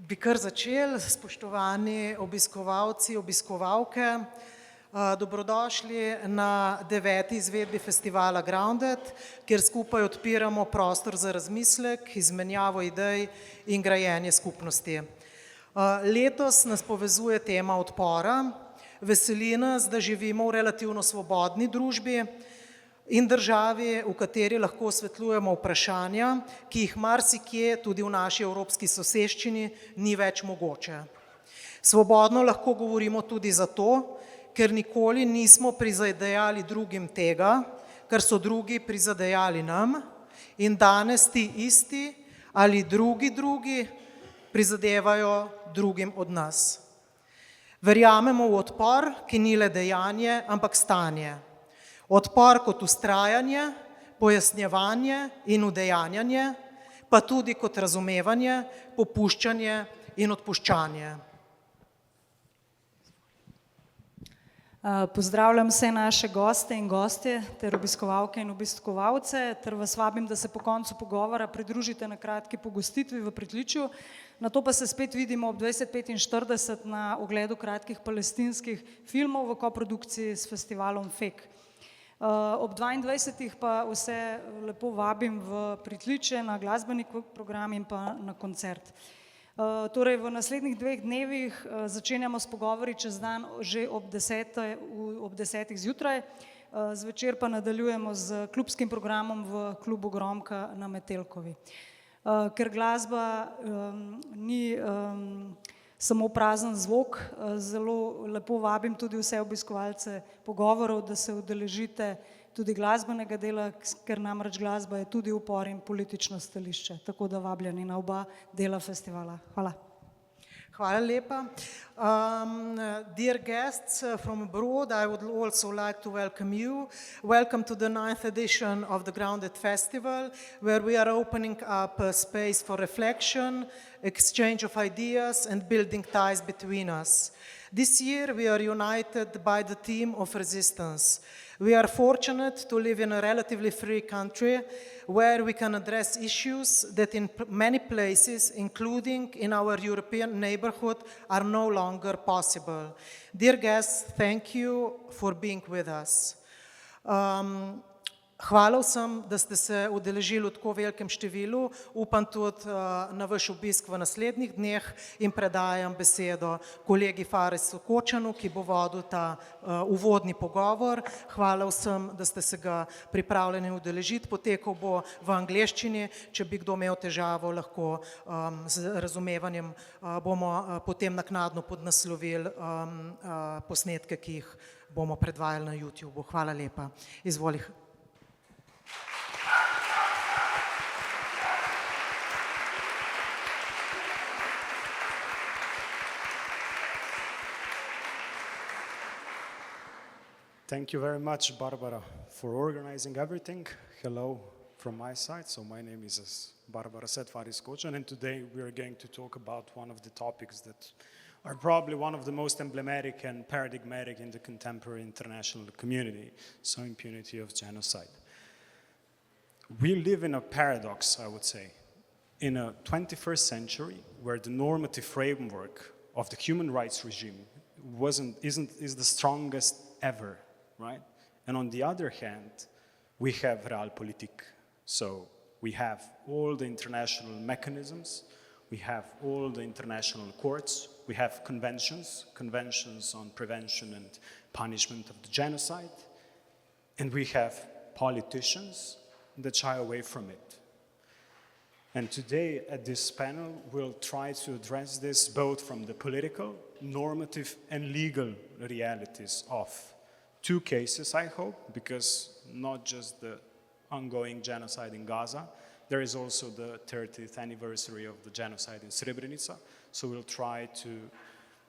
Bi kar začeli, spoštovani obiskovalci, obiskovalke. Dobrodošli na 9. izvedbi festivala Grounded, kjer skupaj odpiramo prostor za razmislek, izmenjavo idej in grajenje skupnosti. Letos nas povezuje tema odpora. Veseli nas, da živimo v relativno svobodni družbi in državi, v kateri lahko osvetljujemo vprašanja, ki jih marsikje tudi v naši evropski soseščini ni več mogoče. Svobodno lahko govorimo tudi zato, ker nikoli nismo prizadejali drugim tega, kar so drugi prizadejali nam, in danes ti isti ali drugi prizadevajo drugim od nas. Verjamemo v odpor, ki ni le dejanje, ampak stanje. Odpor kot vztrajanje, pojasnjevanje in udejanjanje, pa tudi kot razumevanje, popuščanje in odpuščanje. Pozdravljam vse naše goste in gostje ter obiskovalke in obiskovalce ter vas vabim, da se po koncu pogovora pridružite na kratki pogostitvi v pritličju. Nato pa se spet vidimo ob 20:45 na ogledu kratkih palestinskih filmov v koprodukciji s festivalom FEK. Ob 22. pa vse lepo vabim v pritličje na glasbeni program in pa na koncert. Torej v naslednjih 2 dnevih začenjamo s pogovori čez dan že ob 10. zjutraj, zvečer pa nadaljujemo z klubskim programom v klubu Gromka na Metelkovi. Ker glasba ni samo prazen zvok, zelo lepo vabim tudi vse obiskovalce pogovorov, da se udeležite tudi glasbenega dela, ker namreč glasba je tudi upor in politično stališče, tako da vabljeni na oba dela festivala. Hvala. Hvala lepa. Dear guests from abroad, I would also like to welcome you. Welcome to the 9th edition of the Grounded Festival, where we are opening up a space for reflection, exchange of ideas and building ties between us. This year we are united by the theme of resistance. We are fortunate to live in a relatively free country where we can address issues that in many places, including in our European neighborhood, are no longer possible. Dear guests, thank you for being with us. Hvala vsem, da ste se udeležili v tako velikem številu. Upam tudi na vaš obisk v naslednjih dneh in predajam besedo kolegi Farisu Kočanu, ki bo vodil ta uvodni pogovor. Hvala vsem, da ste se ga pripravljeni udeležiti. Potekal bo v angleščini. Če bi kdo imel težavo, lahko z razumevanjem bomo potem naknadno podnaslovili posnetke, ki jih bomo predvajali na YouTubeu. Hvala lepa. Izvoli. Thank you very much, Barbara, for organizing everything. Hello from my side. So my name is, as Barbara said, Faris Kočan, and today we are going to talk about one of the topics that are probably one of the most emblematic and paradigmatic in the contemporary international community, so impunity of genocide. We live in a paradox, I would say, in a 21st century where the normative framework of the human rights regime is the strongest ever. Right? And on the other hand, we have realpolitik. So we have all the international mechanisms, we have all the international courts, we have conventions on prevention and punishment of the genocide, and we have politicians that shy away from it. And today at this panel, we'll try to address this both from the political, normative, and legal realities of 2 cases, I hope, because not just the ongoing genocide in Gaza, there is also the 30th anniversary of the genocide in Srebrenica. So we'll try to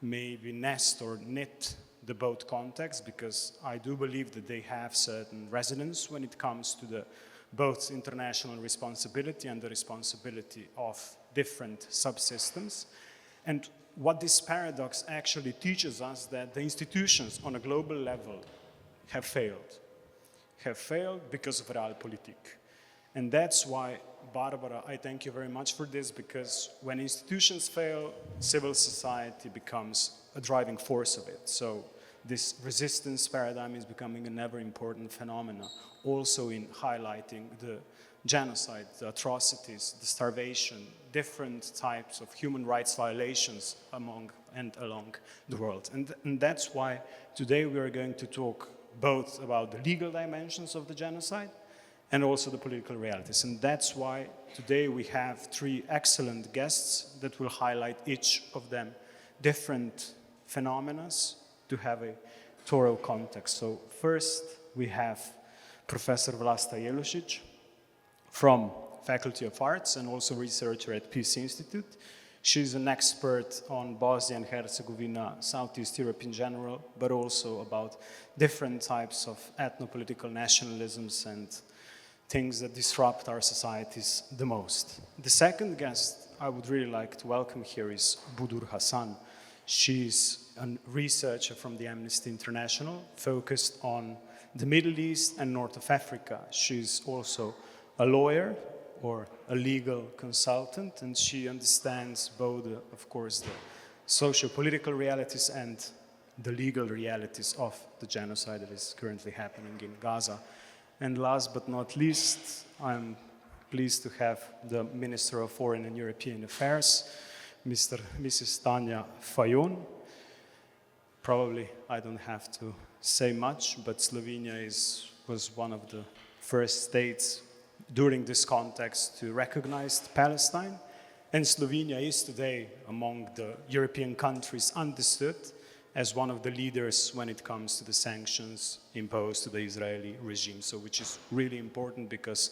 maybe nest or knit the both contexts, because I do believe that they have certain resonance when it comes to the both international responsibility and the responsibility of different subsystems. And what this paradox actually teaches us, that the institutions on a global level have failed because of realpolitik. And that's why, Barbara, I thank you very much for this, because when institutions fail, civil society becomes a driving force of it. So this resistance paradigm is becoming an ever important phenomenon, also in highlighting the genocide, the atrocities, the starvation, different types of human rights violations among and along the world. And that's why today we are going to talk both about the legal dimensions of the genocide and also the political realities. And that's why today we have three excellent guests that will highlight each of them different phenomena to have a thorough context. So first we have Professor Vlasta Jalušič from Faculty of Arts and also researcher at Peace Institute. She's an expert on Bosnia and Herzegovina, Southeast Europe in general, but also about different types of ethno-political nationalisms and things that disrupt our societies the most. The second guest I would really like to welcome here is Budour Hassan. She's a researcher from the Amnesty International, focused on the Middle East and North of Africa. She's also a lawyer or a legal consultant, and she understands both, of course, the socio-political realities and the legal realities of the genocide that is currently happening in Gaza. And last but not least, I'm pleased to have the Minister of Foreign and European Affairs, Mrs. Tanja Fajon. Probably I don't have to say much, but Slovenia was one of the first states during this context to recognize Palestine. And Slovenia is today among the European countries understood as one of the leaders when it comes to the sanctions imposed to the Israeli regime. So which is really important, because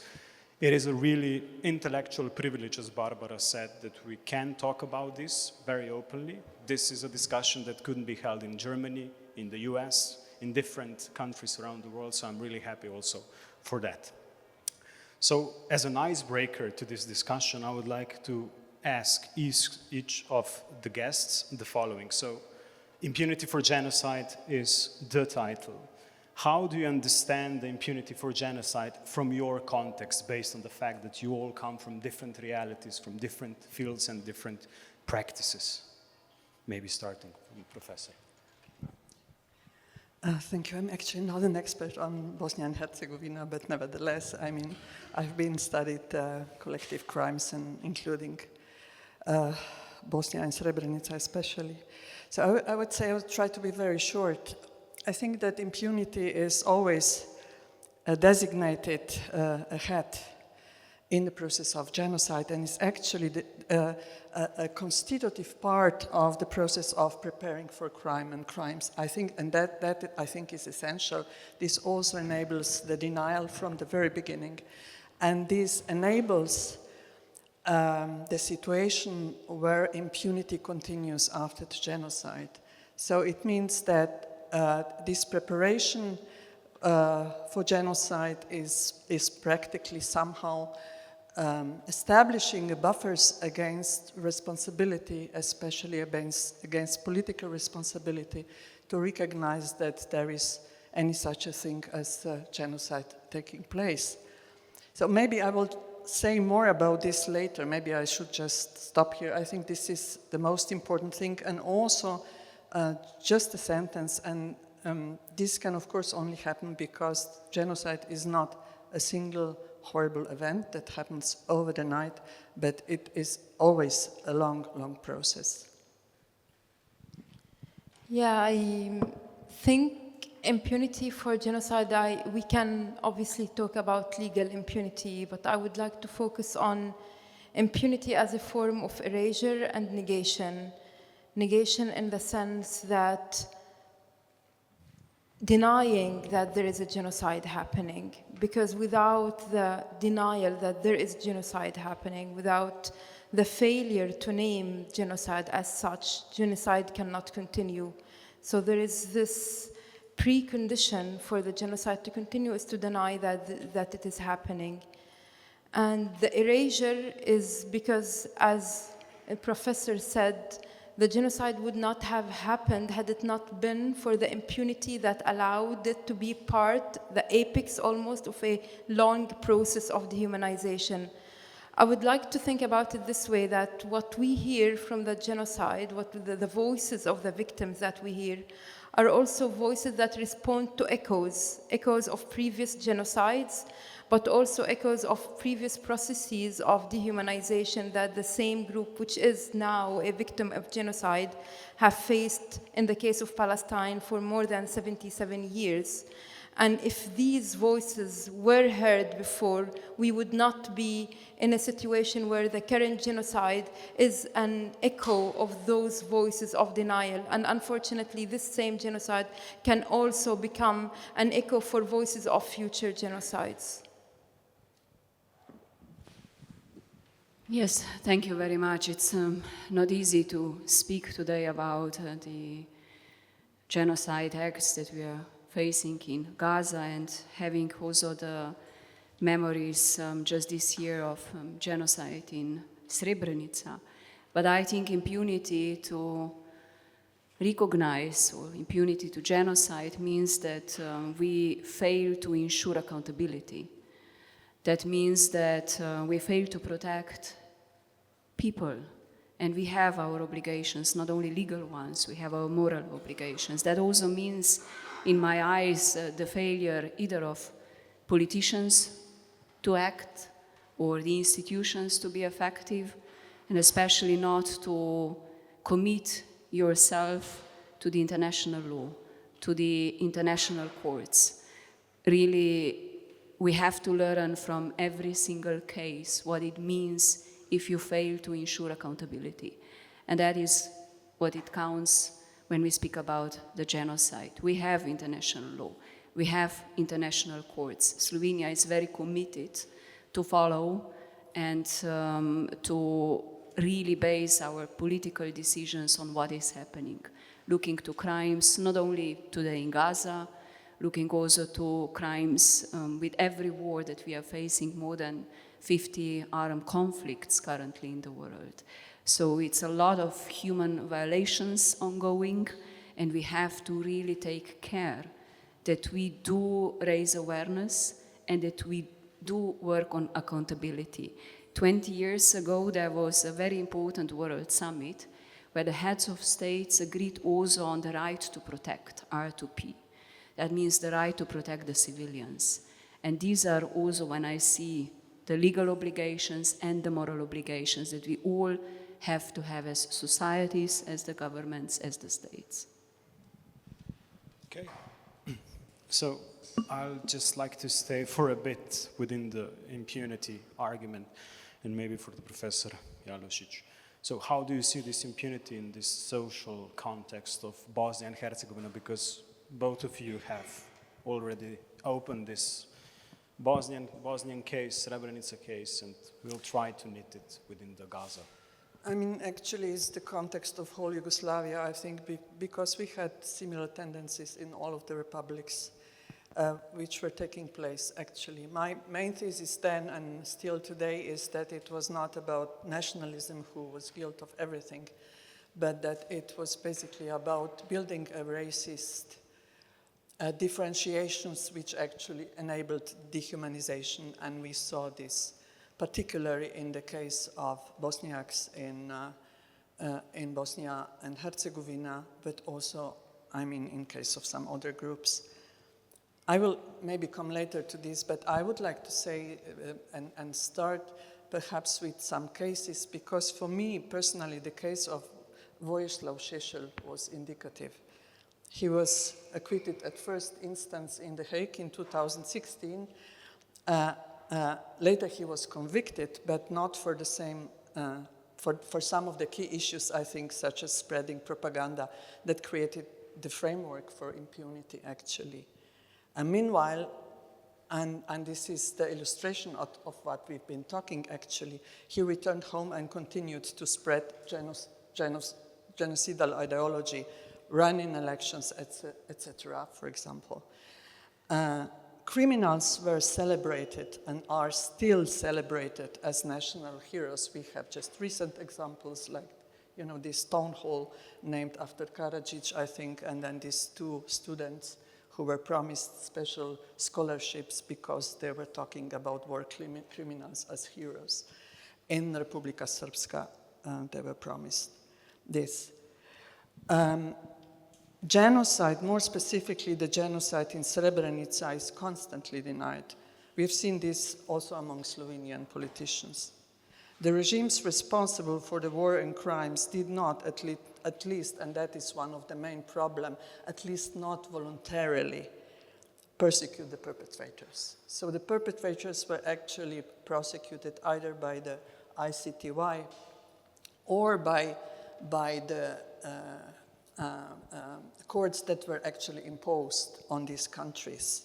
it is a really intellectual privilege, as Barbara said, that we can talk about this very openly. This is a discussion that couldn't be held in Germany, in the US, in different countries around the world, so I'm really happy also for that. So as an icebreaker to this discussion, I would like to ask each of the guests the following. So, Impunity for Genocide is the title. How do you understand the impunity for genocide from your context, based on the fact that you all come from different realities, from different fields and different practices? Maybe starting from Professor. Thank you. I'm actually not an expert on Bosnia and Herzegovina, but nevertheless, I mean, I've been studied collective crimes, and including Bosnia and Srebrenica especially. So I would say I would try to be very short. I think that impunity is always designated ahead in the process of genocide, and is actually a constitutive part of the process of preparing for crime and crimes. I think, and that I think is essential. This also enables the denial from the very beginning, and this enables the situation where impunity continues after the genocide. So it means that this preparation for genocide is practically somehow establishing buffers against responsibility, especially against political responsibility, to recognize that there is any such a thing as genocide taking place. So maybe I will say more about this later. Maybe I should just stop here. I think this is the most important thing, and also just a sentence, and this can of course only happen because genocide is not a single horrible event that happens over the night, but it is always a long, long process. Yeah, I think impunity for genocide, we can obviously talk about legal impunity, but I would like to focus on impunity as a form of erasure and negation. Negation in the sense that denying that there is a genocide happening, because without the denial that there is genocide happening, without the failure to name genocide as such, genocide cannot continue. So there is this precondition for the genocide to continue is to deny that it is happening. And the erasure is because, as a professor said, the genocide would not have happened had it not been for the impunity that allowed it to be part, the apex almost, of a long process of dehumanization. I would like to think about it this way, that what we hear from the genocide, what the voices of the victims that we hear, are also voices that respond to echoes of previous genocides, but also echoes of previous processes of dehumanization that the same group, which is now a victim of genocide, have faced in the case of Palestine for more than 77 years. And if these voices were heard before, we would not be in a situation where the current genocide is an echo of those voices of denial. And unfortunately, this same genocide can also become an echo for voices of future genocides. Yes, thank you very much. It's not easy to speak today about the genocide acts that we are facing in Gaza, and having also the memories just this year of genocide in Srebrenica. But I think impunity to recognize, or impunity to genocide, means that we fail to ensure accountability. That means that we fail to protect people, and we have our obligations, not only legal ones, we have our moral obligations. That also means, in my eyes, the failure either of politicians to act or the institutions to be effective, and especially not to commit yourself to the international law, to the international courts. Really, we have to learn from every single case what it means if you fail to ensure accountability. And that is what it counts when we speak about the genocide. We have international law, we have international courts. Slovenia is very committed to follow and to really base our political decisions on what is happening, looking to crimes not only today in Gaza, looking also to crimes with every war that we are facing, more than 50 armed conflicts currently in the world. So it's a lot of human violations ongoing, and we have to really take care that we do raise awareness and that we do work on accountability. 20 years ago, there was a very important World Summit where the heads of states agreed also on the right to protect, R2P. That means the right to protect the civilians. And these are also, when I see the legal obligations and the moral obligations that we all have to have as societies, as the governments, as the states. Okay. So I'll just like to stay for a bit within the impunity argument, and maybe for the Professor Jalušič. So how do you see this impunity in this social context of Bosnia and Herzegovina? Because both of you have already opened this Bosnian case, Srebrenica case, and we'll try to knit it within the Gaza. I mean, actually, it's the context of whole Yugoslavia, I think, because we had similar tendencies in all of the republics which were taking place, actually. My main thesis then and still today is that it was not about nationalism who was guilty of everything, but that it was basically about building a racist differentiations which actually enabled dehumanization, and we saw this particularly in the case of Bosniaks in Bosnia and Herzegovina, but also, I mean, in case of some other groups. I will maybe come later to this, but I would like to say and start perhaps with some cases, because for me personally the case of Vojislav Šešelj was indicative. He was acquitted at first instance in The Hague in 2016. Later he was convicted, but not for the same, for some of the key issues, I think, such as spreading propaganda that created the framework for impunity, actually. And meanwhile, and this is the illustration of what we've been talking, actually, he returned home and continued to spread genocidal ideology, running elections, etc., for example. Criminals were celebrated and are still celebrated as national heroes. We have just recent examples like You know, this town hall named after Karadzic, I think, and then these 2 students who were promised special scholarships because they were talking about war criminals as heroes. In Republika Srpska, they were promised this. Genocide, more specifically the genocide in Srebrenica, is constantly denied. We've seen this also among Slovenian politicians. The regimes responsible for the war and crimes did not, at least, and that is one of the main problems, at least not voluntarily, persecute the perpetrators. So the perpetrators were actually prosecuted either by the ICTY or by the courts that were actually imposed on these countries.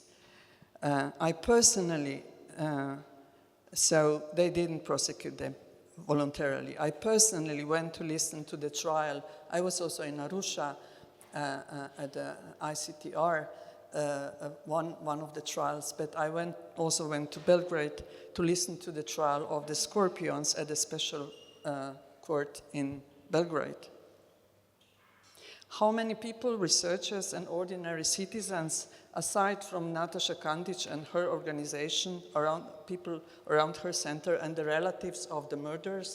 I personally, so they didn't prosecute them voluntarily. I personally went to listen to the trial. I was also in Arusha at the ICTR, one of the trials, but I also went to Belgrade to listen to the trial of the Scorpions at the special court in Belgrade. How many people, researchers and ordinary citizens, aside from Nataša Kandić and her organization, people around her center and the relatives of the murdered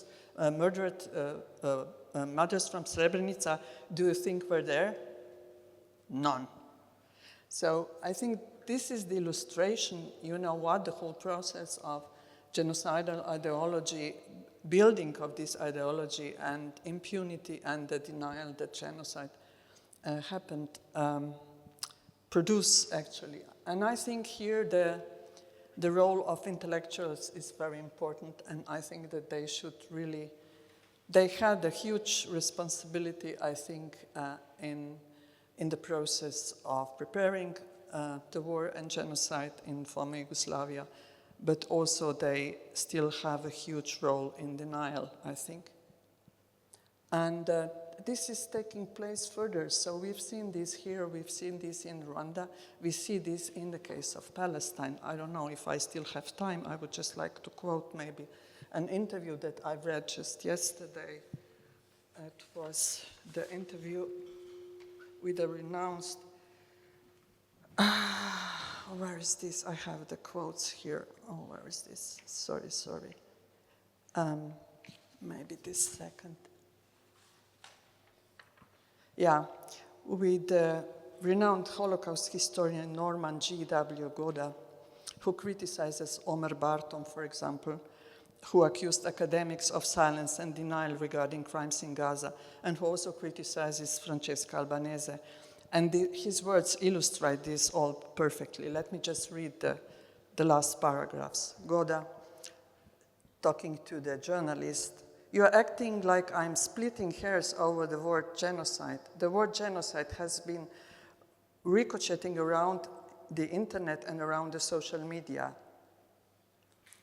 mothers from Srebrenica, do you think were there? None. So I think this is the illustration, you know what, the whole process of genocidal ideology, building of this ideology and impunity and the denial that genocide happened, produce actually. And I think here the role of intellectuals is very important, and I think that they should really, they had a huge responsibility, I think, in the process of preparing the war and genocide in former Yugoslavia, but also they still have a huge role in denial, I think. And this is taking place further. So we've seen this here, we've seen this in Rwanda, we see this in the case of Palestine. I don't know if I still have time, I would just like to quote maybe an interview that I read just yesterday. It was the interview with a renounced, where is this? I have the quotes here. Oh, where is this? Sorry. Maybe this second. Yeah, with the renowned Holocaust historian Norman G.W. Goda, who criticizes Omer Barton, for example, who accused academics of silence and denial regarding crimes in Gaza, and who also criticizes Francesca Albanese. And his words illustrate this all perfectly. Let me just read the last paragraphs. Goda, talking to the journalist, "You are acting like I'm splitting hairs over the word genocide. The word genocide has been ricocheting around the internet and around the social media.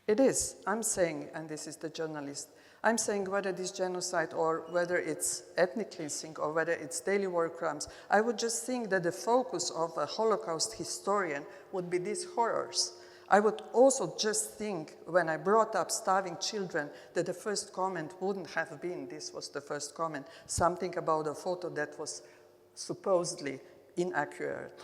It is, I'm saying, and this is the journalist, I'm saying whether this genocide or whether it's ethnic cleansing or whether it's daily war crimes, I would just think that the focus of a Holocaust historian would be these horrors. I would also just think, when I brought up starving children, that the first comment wouldn't have been, this was the first comment, something about a photo that was supposedly inaccurate.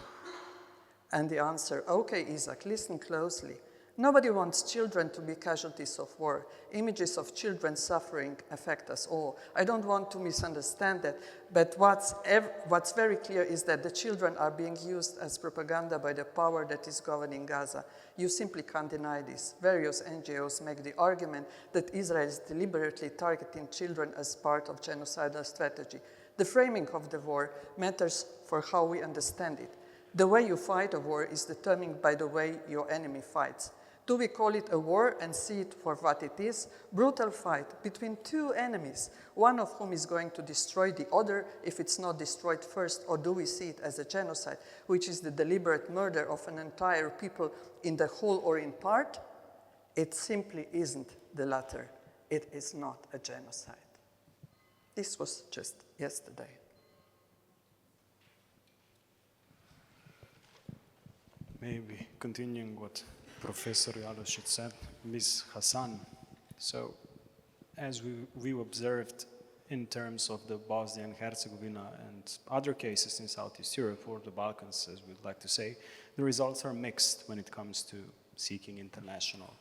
And the answer, okay, Isaac, listen closely. Nobody wants children to be casualties of war. Images of children suffering affect us all. I don't want to misunderstand that, but what's very clear is that the children are being used as propaganda by the power that is governing Gaza. You simply can't deny this. Various NGOs make the argument that Israel is deliberately targeting children as part of genocidal strategy. The framing of the war matters for how we understand it. The way you fight a war is determined by the way your enemy fights. Do we call it a war and see it for what it is? Brutal fight between two enemies, one of whom is going to destroy the other if it's not destroyed first, or do we see it as a genocide, which is the deliberate murder of an entire people in the whole or in part? It simply isn't the latter. It is not a genocide. This was just yesterday. Maybe continuing what Professor Jalušič said, Ms. Hassan. So, as we observed in terms of the Bosnia and Herzegovina and other cases in Southeast Europe or the Balkans, as we'd like to say, the results are mixed when it comes to seeking international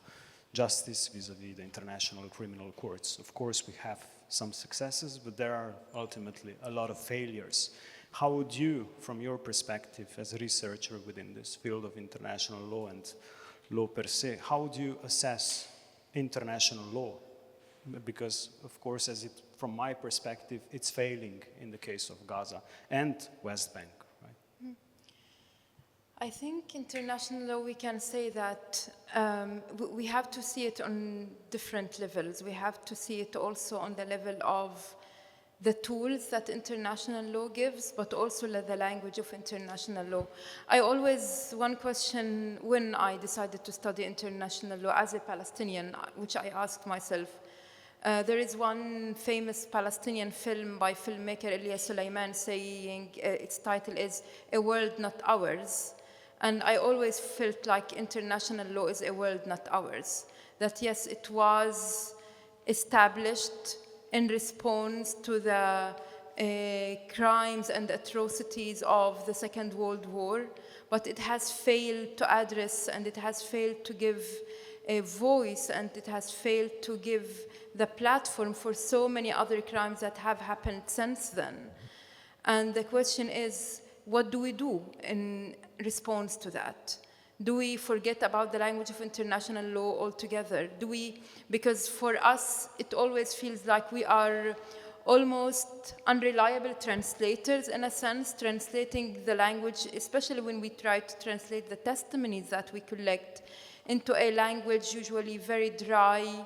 justice vis-a-vis the international criminal courts. Of course, we have some successes, but there are ultimately a lot of failures. How would you, from your perspective as a researcher within this field of international law and law per se, how would you assess international law? Because, of course, from my perspective, it's failing in the case of Gaza and West Bank, right? I think international law, we can say that we have to see it on different levels. We have to see it also on the level of the tools that international law gives, but also the language of international law. One question when I decided to study international law as a Palestinian, which I asked myself, there is one famous Palestinian film by filmmaker Elias Suleiman saying, its title is A World Not Ours. And I always felt like international law is a world not ours. That yes, it was established in response to the crimes and atrocities of the Second World War, but it has failed to address and it has failed to give a voice and it has failed to give the platform for so many other crimes that have happened since then. And the question is, what do we do in response to that? Do we forget about the language of international law altogether? Because for us, it always feels like we are almost unreliable translators in a sense, translating the language, especially when we try to translate the testimonies that we collect into a language usually very dry,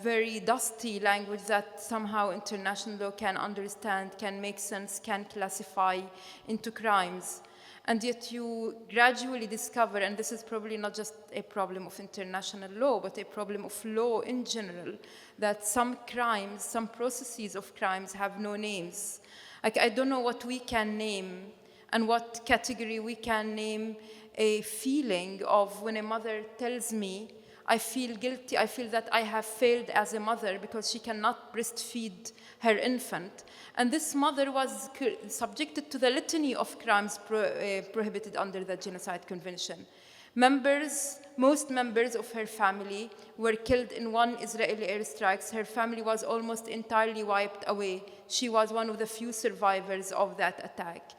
very dusty language that somehow international law can understand, can make sense, can classify into crimes. And yet you gradually discover, and this is probably not just a problem of international law, but a problem of law in general, that some crimes, some processes of crimes have no names. Like, I don't know what we can name and what category we can name a feeling of when a mother tells me, I feel guilty, I feel that I have failed as a mother because she cannot breastfeed her infant. And this mother was subjected to the litany of crimes prohibited under the Genocide Convention. Most members of her family were killed in one Israeli airstrikes. Her family was almost entirely wiped away. She was one of the few survivors of that attack.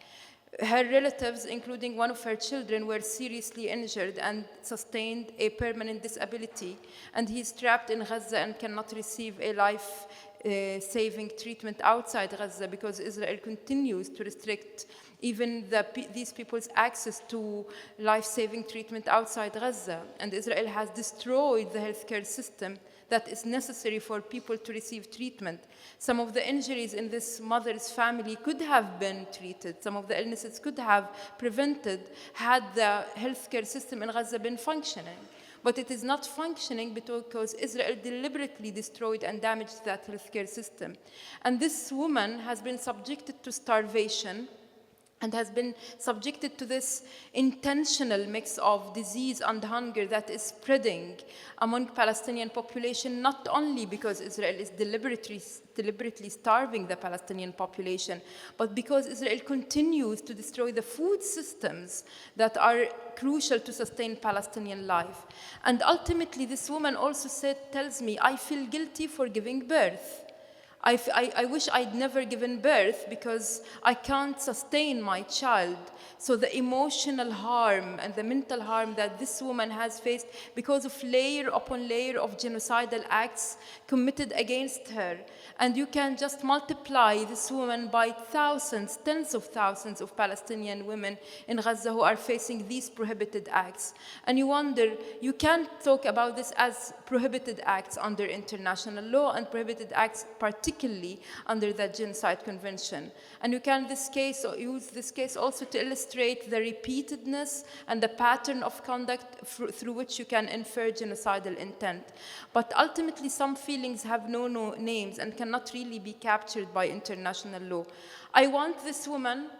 Her relatives, including one of her children, were seriously injured and sustained a permanent disability. And he's trapped in Gaza and cannot receive a life-saving treatment outside Gaza because Israel continues to restrict even these people's access to life-saving treatment outside Gaza. And Israel has destroyed the healthcare system that is necessary for people to receive treatment. Some of the injuries in this mother's family could have been treated. Some of the illnesses could have prevented had the healthcare system in Gaza been functioning. But it is not functioning because Israel deliberately destroyed and damaged that healthcare system. And this woman has been subjected to starvation and has been subjected to this intentional mix of disease and hunger that is spreading among Palestinian population, not only because Israel is deliberately starving the Palestinian population, but because Israel continues to destroy the food systems that are crucial to sustain Palestinian life. And ultimately, this woman also tells me, I feel guilty for giving birth. I wish I'd never given birth because I can't sustain my child. So the emotional harm and the mental harm that this woman has faced because of layer upon layer of genocidal acts committed against her. And you can just multiply this woman by thousands, tens of thousands of Palestinian women in Gaza who are facing these prohibited acts. And you wonder, you can't talk about this as prohibited acts under international law and prohibited acts particularly under the Genocide Convention. And you can use this case also to illustrate the repeatedness and the pattern of conduct through which you can infer genocidal intent. But ultimately, some feelings have no names and cannot really be captured by international law. I want this woman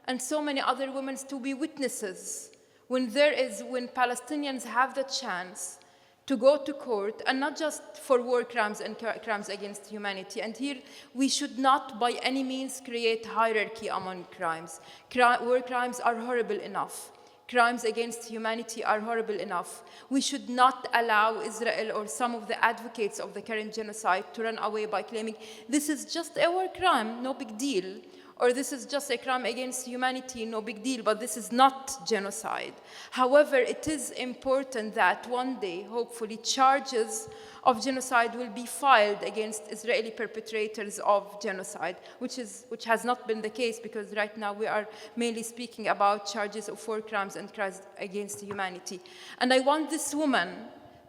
and so many other women to be witnesses when Palestinians have the chance to go to court, and not just for war crimes and crimes against humanity. And here we should not by any means create hierarchy among crimes. War crimes are horrible enough. Crimes against humanity are horrible enough. We should not allow Israel or some of the advocates of the current genocide to run away by claiming this is just a war crime, no big deal, or this is just a crime against humanity, no big deal, but this is not genocide. However, it is important that one day, hopefully, charges of genocide will be filed against Israeli perpetrators of genocide, which has not been the case, because right now we are mainly speaking about charges of war crimes and crimes against humanity. And I want this woman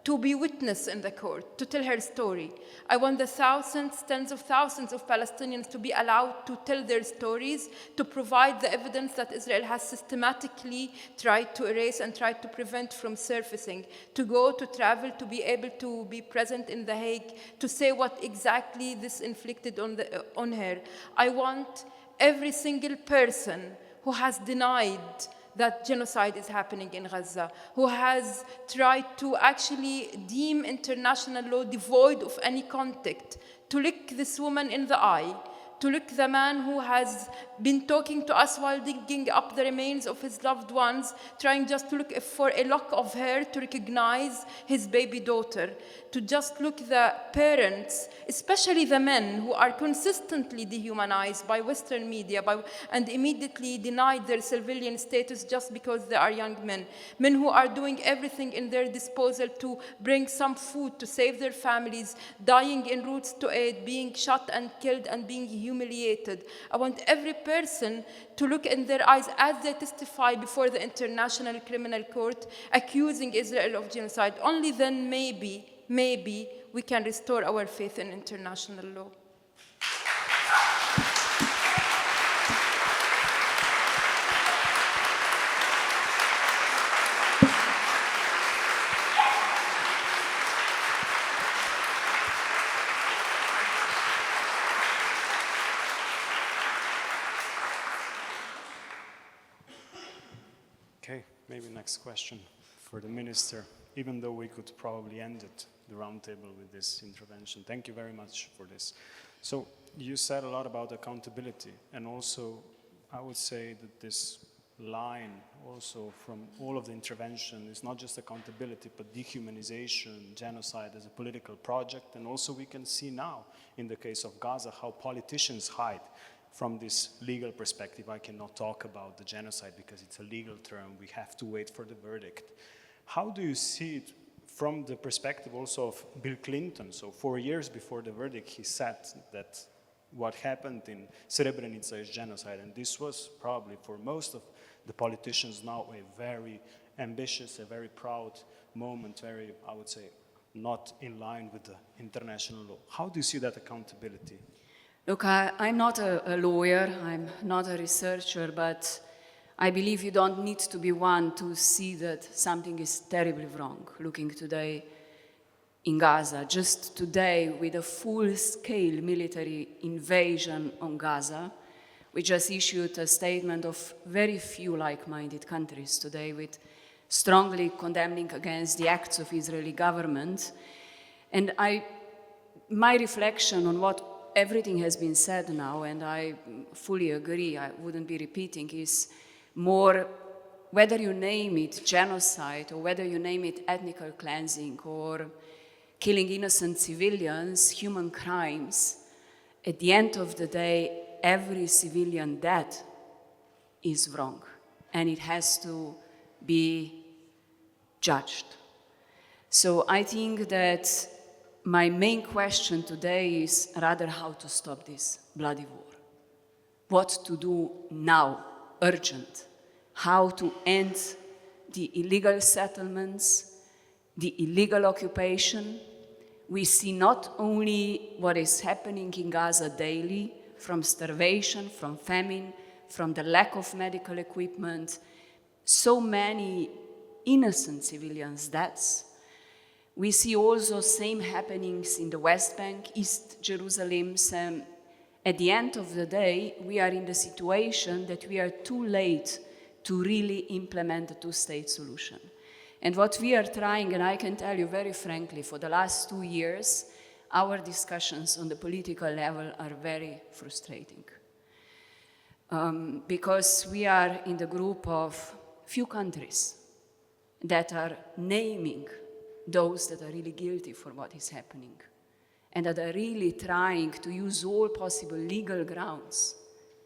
to be witness in the court, to tell her story. I want the thousands, tens of thousands of Palestinians to be allowed to tell their stories, to provide the evidence that Israel has systematically tried to erase and tried to prevent from surfacing, to go, to travel, to be able to be present in The Hague, to say what exactly this inflicted on her. I want every single person who has denied that genocide is happening in Gaza, who has tried to actually deem international law devoid of any context, to look this woman in the eye, to look the man who has been talking to us while digging up the remains of his loved ones, trying just to look for a lock of hair to recognize his baby daughter, to just look the parents, especially the men who are consistently dehumanized by Western media and immediately denied their civilian status just because they are young men who are doing everything in their disposal to bring some food to save their families, dying en routes to aid, being shot and killed and being humiliated. I want every person to look in their eyes as they testify before the International Criminal Court accusing Israel of genocide. Only then maybe we can restore our faith in international law. Okay, maybe next question for the minister, even though we could probably end it, the roundtable, with this intervention. Thank you very much for this. So you said a lot about accountability, and also I would say that this line also from all of the intervention is not just accountability, but dehumanization, genocide as a political project, and also we can see now in the case of Gaza how politicians hide from this legal perspective. I cannot talk about the genocide because it's a legal term. We have to wait for the verdict. How do you see it from the perspective also of Bill Clinton? So 4 years before the verdict, he said that what happened in Srebrenica is genocide. And this was probably for most of the politicians now a very ambitious, a very proud moment, very, I would say, not in line with the international law. How do you see that accountability? Look, I'm not a lawyer, I'm not a researcher, but I believe you don't need to be one to see that something is terribly wrong. Looking today in Gaza, just today with a full-scale military invasion on Gaza, we just issued a statement of very few like-minded countries today with strongly condemning against the acts of Israeli government. And my reflection on what everything has been said now, and I fully agree, I wouldn't be repeating, is more whether you name it genocide or whether you name it ethnic cleansing or killing innocent civilians, human crimes, at the end of the day, every civilian death is wrong, and it has to be judged. So I think that my main question today is rather how to stop this bloody war. What to do now, urgent. How to end the illegal settlements, the illegal occupation. We see not only what is happening in Gaza daily, from starvation, from famine, from the lack of medical equipment, so many innocent civilians' deaths. We see also same happenings in the West Bank, East Jerusalem. At the end of the day, we are in the situation that we are too late to really implement the two-state solution. And what we are trying, and I can tell you very frankly, for the last 2 years, our discussions on the political level are very frustrating. Because we are in the group of few countries that are naming those that are really guilty for what is happening, and that are really trying to use all possible legal grounds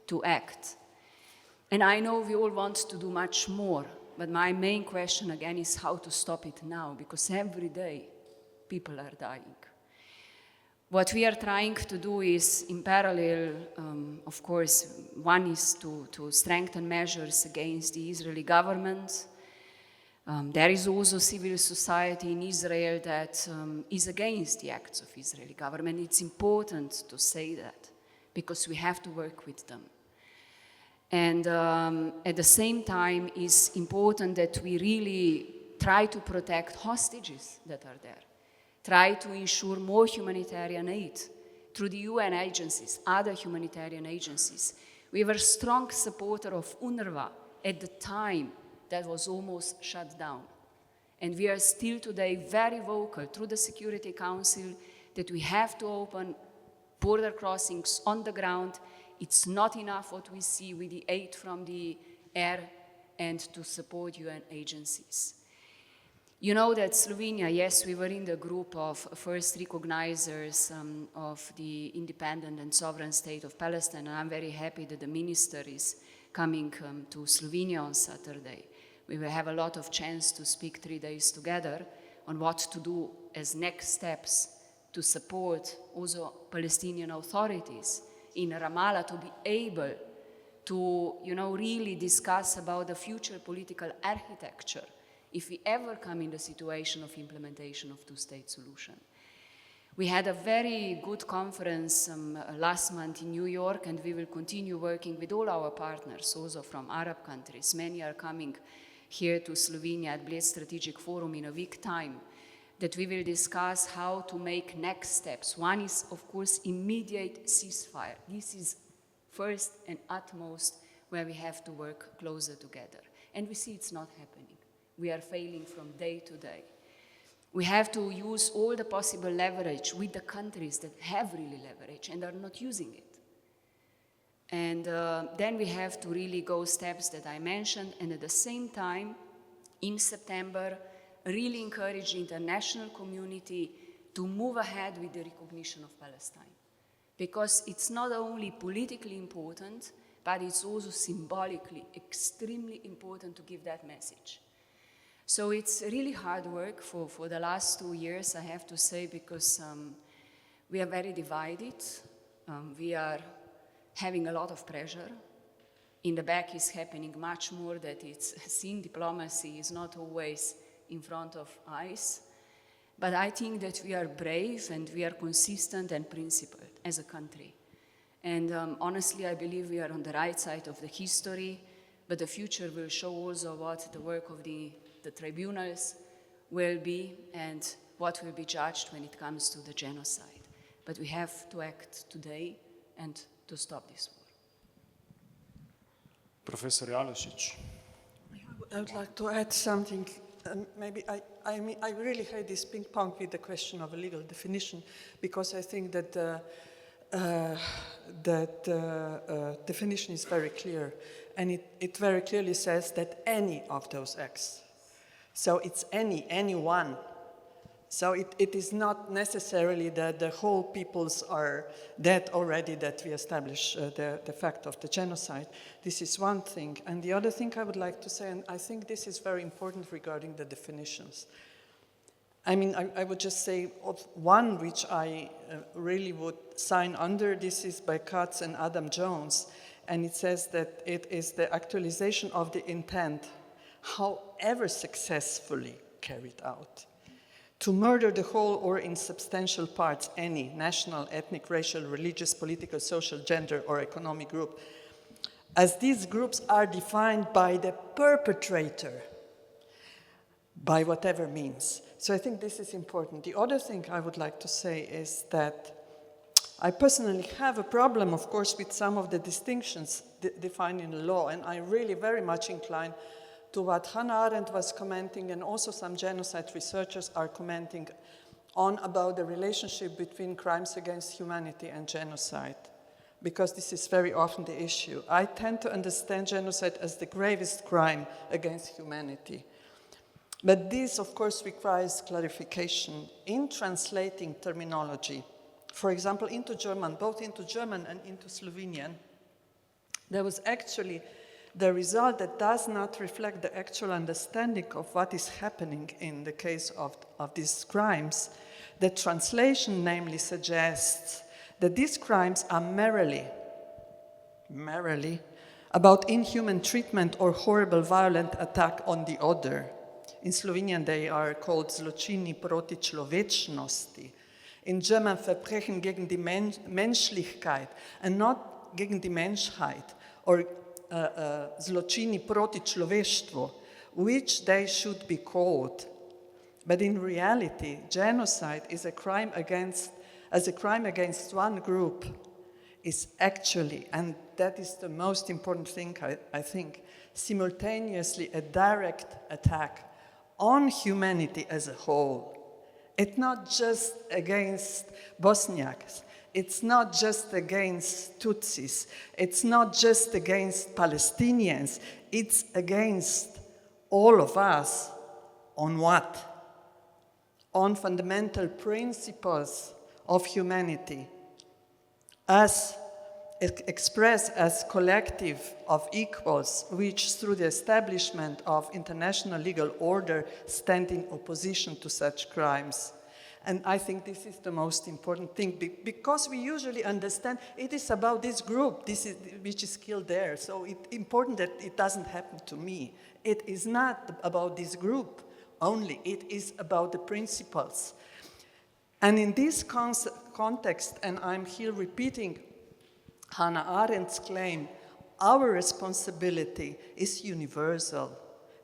to act. And I know we all want to do much more, but my main question again is how to stop it now, because every day people are dying. What we are trying to do is, in parallel, of course, one is to strengthen measures against the Israeli government. There is also civil society in Israel that is against the acts of Israeli government. It's important to say that, because we have to work with them. And at the same time, it's important that we really try to protect hostages that are there, try to ensure more humanitarian aid through the UN agencies, other humanitarian agencies. We were a strong supporter of UNRWA at the time that was almost shut down. And we are still today very vocal through the Security Council that we have to open border crossings on the ground. It's not enough what we see with the aid from the air and to support UN agencies. You know that Slovenia, yes, we were in the group of first recognizers of the independent and sovereign state of Palestine, and I'm very happy that the minister is coming to Slovenia on Saturday. We will have a lot of chance to speak 3 days together on what to do as next steps to support also Palestinian authorities in Ramallah to be able to, really discuss about the future political architecture if we ever come in the situation of implementation of two-state solution. We had a very good conference last month in New York, and we will continue working with all our partners, also from Arab countries. Many are coming here to Slovenia at Bled Strategic Forum in a week time, that we will discuss how to make next steps. One is, of course, immediate ceasefire. This is first and utmost where we have to work closer together. And we see it's not happening. We are failing from day to day. We have to use all the possible leverage with the countries that have really leverage and are not using it. And then we have to really go steps that I mentioned, and at the same time, in September, really encourage the international community to move ahead with the recognition of Palestine. Because it's not only politically important, but it's also symbolically extremely important to give that message. So it's really hard work for the last 2 years, I have to say, because we are very divided. We are having a lot of pressure. In the back is happening much more that it's seen diplomacy is not always in front of eyes. But I think that we are brave and we are consistent and principled as a country. And honestly, I believe we are on the right side of the history, but the future will show also what the work of the tribunals will be and what will be judged when it comes to the genocide. But we have to act today and to stop this war. Professor Jalušič. I would like to add something. Maybe I really hate this ping pong with the question of a legal definition, because I think that definition is very clear, and it very clearly says that any of those acts. So it's anyone. So it is not necessarily that the whole peoples are dead already, that we establish the fact of the genocide. This is one thing. And the other thing I would like to say, and I think this is very important regarding the definitions. I mean, I would just say one which I really would sign under. This is by Katz and Adam Jones. And it says that it is the actualization of the intent, however successfully carried out, to murder the whole or in substantial parts any national, ethnic, racial, religious, political, social, gender, or economic group, as these groups are defined by the perpetrator, by whatever means. So I think this is important. The other thing I would like to say is that I personally have a problem, of course, with some of the distinctions defined in the law, and I really very much incline to what Hannah Arendt was commenting, and also some genocide researchers are commenting on about the relationship between crimes against humanity and genocide, because this is very often the issue. I tend to understand genocide as the gravest crime against humanity. But this, of course, requires clarification in translating terminology. For example, into German, both into German and into Slovenian, there was actually the result that does not reflect the actual understanding of what is happening in the case of these crimes. The translation namely suggests that these crimes are merely about inhuman treatment or horrible violent attack on the other. In Slovenian they are called zločini proti človečnosti. In German, Verbrechen gegen die Menschlichkeit, and not gegen die Menschheit, or zločini proti človeštvu, which they should be called. But in reality, genocide is a crime against one group is actually, and that is the most important thing, I think, simultaneously a direct attack on humanity as a whole. It's not just against Bosniaks, it's not just against Tutsis, it's not just against Palestinians, it's against all of us. On what? On fundamental principles of humanity, as expressed as collective of equals, which through the establishment of international legal order stand in opposition to such crimes. And I think this is the most important thing, because we usually understand it is about this group, which is killed there, so it's important that it doesn't happen to me. It is not about this group only, it is about the principles. And in this context, and I'm here repeating Hannah Arendt's claim, our responsibility is universal.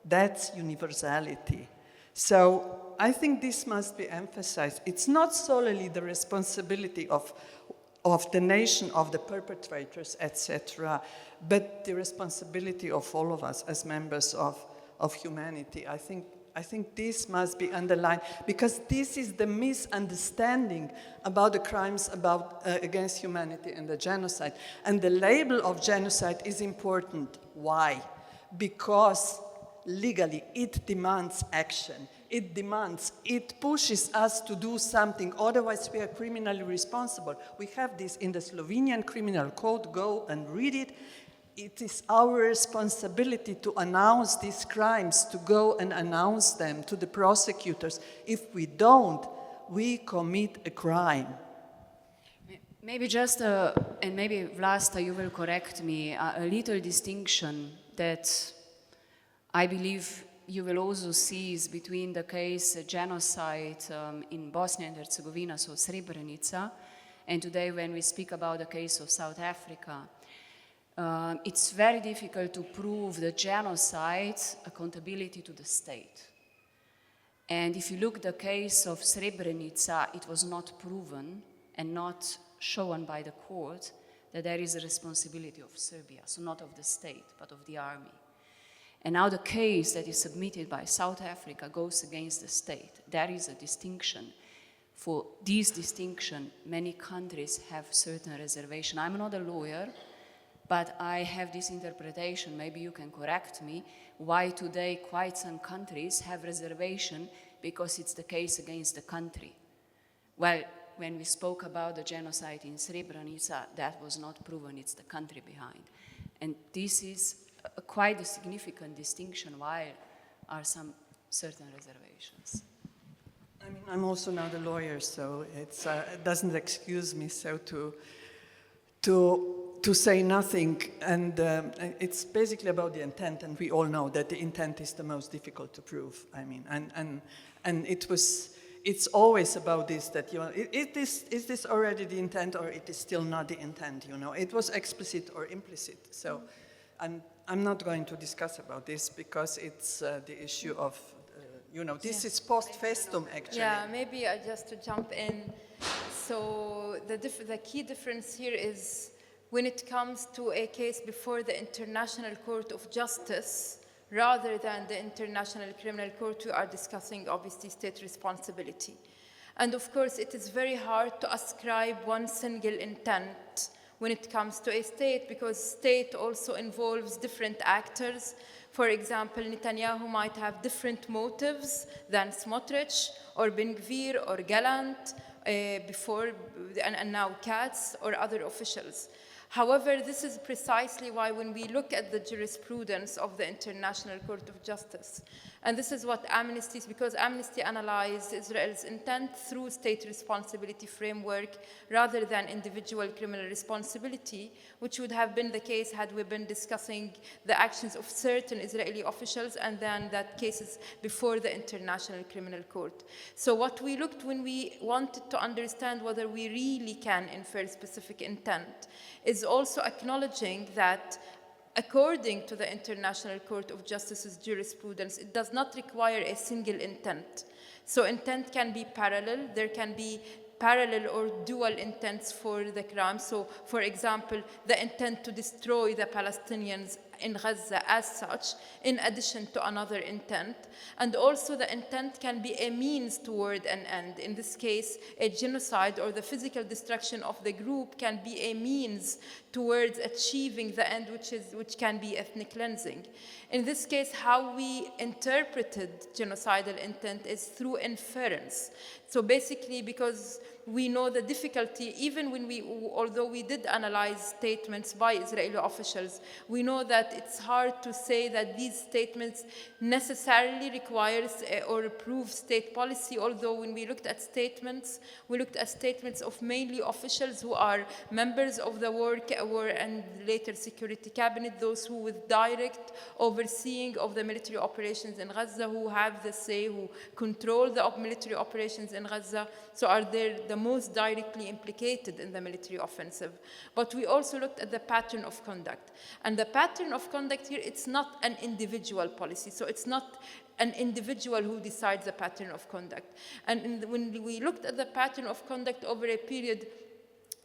That's universality. So I think this must be emphasized. It's not solely the responsibility of the nation, of the perpetrators, etc., but the responsibility of all of us as members of humanity. I think this must be underlined, because this is the misunderstanding about the crimes against humanity and the genocide. And the label of genocide is important. Why? Because legally it demands action. It pushes us to do something, otherwise we are criminally responsible. We have this in the Slovenian Criminal Code, go and read it. It is our responsibility to announce these crimes, to go and announce them to the prosecutors. If we don't, we commit a crime. Maybe just, and maybe Vlasta, you will correct me, a little distinction that I believe you will also see between the case genocide in Bosnia and Herzegovina, so Srebrenica, and today when we speak about the case of South Africa. It's very difficult to prove the genocide accountability to the state. And if you look at the case of Srebrenica, it was not proven and not shown by the court that there is a responsibility of Serbia, so not of the state, but of the army. And now the case that is submitted by South Africa goes against the state. There is a distinction. For this distinction, many countries have certain reservation. I'm not a lawyer, but I have this interpretation, maybe you can correct me, why today quite some countries have reservation because it's the case against the country. Well, when we spoke about the genocide in Srebrenica, that was not proven, it's the country behind. And this is quite a significant distinction, while are some certain reservations. I mean, I'm also not a lawyer, so it doesn't excuse me so to say nothing, and it's basically about the intent, and we all know that the intent is the most difficult to prove. I mean, and it's always about this, that is this already the intent, or it is still not the intent? You know, it was explicit or implicit. So, I'm not going to discuss about this because it's the issue of this is post festum actually. Yeah, maybe just to jump in. So the key difference here is when it comes to a case before the International Court of Justice, rather than the International Criminal Court, we are discussing obviously state responsibility. And of course, it is very hard to ascribe one single intent when it comes to a state, because state also involves different actors. For example, Netanyahu might have different motives than Smotrich or Ben Gvir or Gallant before, and now Katz or other officials. However, this is precisely why when we look at the jurisprudence of the International Court of Justice, and this is what Amnesty, because Amnesty analyzed Israel's intent through state responsibility framework rather than individual criminal responsibility, which would have been the case had we been discussing the actions of certain Israeli officials and then that cases before the International Criminal Court. So what we looked when we wanted to understand whether we really can infer specific intent is also acknowledging that according to the International Court of Justice's jurisprudence, it does not require a single intent. So intent can be parallel. There can be parallel or dual intents for the crime. So, for example, the intent to destroy the Palestinians in Gaza as such, in addition to another intent. And also the intent can be a means toward an end. In this case, a genocide or the physical destruction of the group can be a means towards achieving the end, which can be ethnic cleansing. In this case, how we interpreted genocidal intent is through inference. So basically, because we know the difficulty, even when although we did analyze statements by Israeli officials, we know that it's hard to say that these statements necessarily requires or prove state policy, although when we looked at statements of mainly officials who are members of the war and later security cabinet, those who with direct overseeing of the military operations in Gaza, who have the say, who control the military operations in Gaza, so are there the most directly implicated in the military offensive. But we also looked at the pattern of conduct. And the pattern of conduct here, it's not an individual policy. So it's not an individual who decides the pattern of conduct. And when we looked at the pattern of conduct over a period,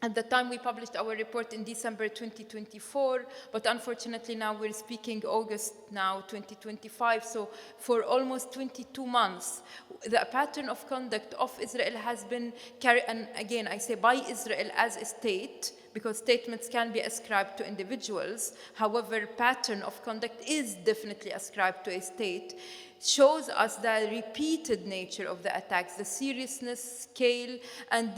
at the time we published our report in December 2024, but unfortunately now we're speaking August now 2025, so for almost 22 months, the pattern of conduct of Israel has been carried, and again I say by Israel as a state, because statements can be ascribed to individuals. However, pattern of conduct is definitely ascribed to a state, shows us the repeated nature of the attacks, the seriousness, scale, and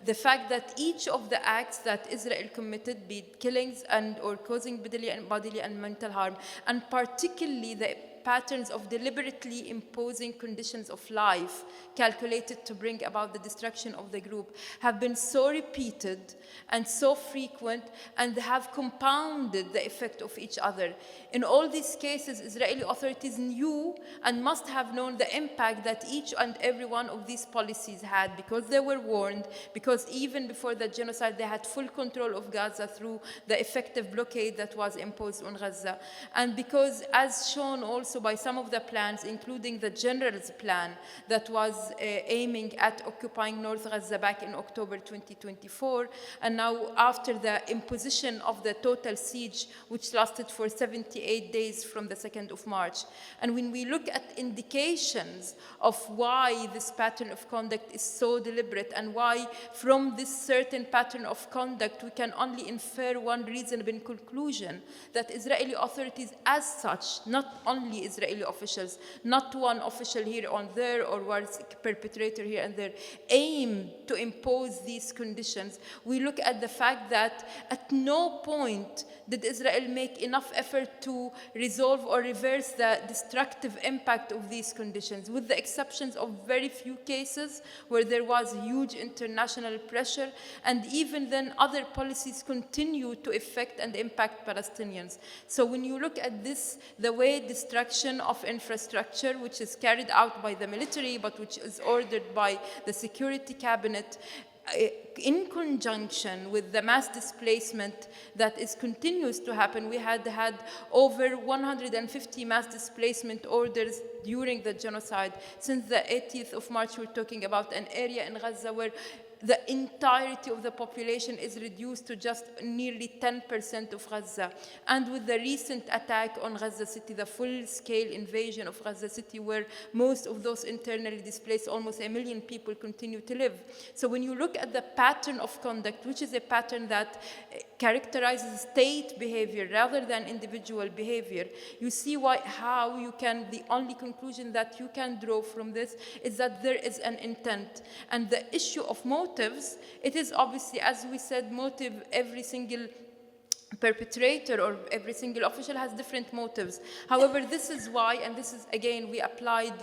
the fact that each of the acts that Israel committed, be it killings or causing bodily and mental harm, and particularly the patterns of deliberately imposing conditions of life calculated to bring about the destruction of the group have been so repeated and so frequent and have compounded the effect of each other. In all these cases, Israeli authorities knew and must have known the impact that each and every one of these policies had, because they were warned, because even before the genocide, they had full control of Gaza through the effective blockade that was imposed on Gaza. And because, as shown also by some of the plans, including the general's plan that was aiming at occupying North Gaza back in October 2024, and now after the imposition of the total siege, which lasted for 78 days from the 2nd of March. And when we look at indications of why this pattern of conduct is so deliberate and why from this certain pattern of conduct we can only infer one reasonable conclusion, that Israeli authorities as such, not only Israeli officials, not one official here or there or was perpetrator here and there, aim to impose these conditions. We look at the fact that at no point did Israel make enough effort to resolve or reverse the destructive impact of these conditions, with the exceptions of very few cases where there was huge international pressure, and even then other policies continue to affect and impact Palestinians. So when you look at this, the way destruction of infrastructure, which is carried out by the military, but which is ordered by the security cabinet, in conjunction with the mass displacement that continues to happen. We had over 150 mass displacement orders during the genocide. Since the 18th of March, we're talking about an area in Gaza where the entirety of the population is reduced to just nearly 10% of Gaza. And with the recent attack on Gaza City, the full-scale invasion of Gaza City, where most of those internally displaced, almost 1 million people, continue to live. So when you look at the pattern of conduct, which is a pattern that characterizes state behavior rather than individual behavior, you see how you can, the only conclusion that you can draw from this is that there is an intent. And the issue of motives, it is obviously, as we said, motive, every single perpetrator or every single official has different motives. However, this is why, and this is again, we applied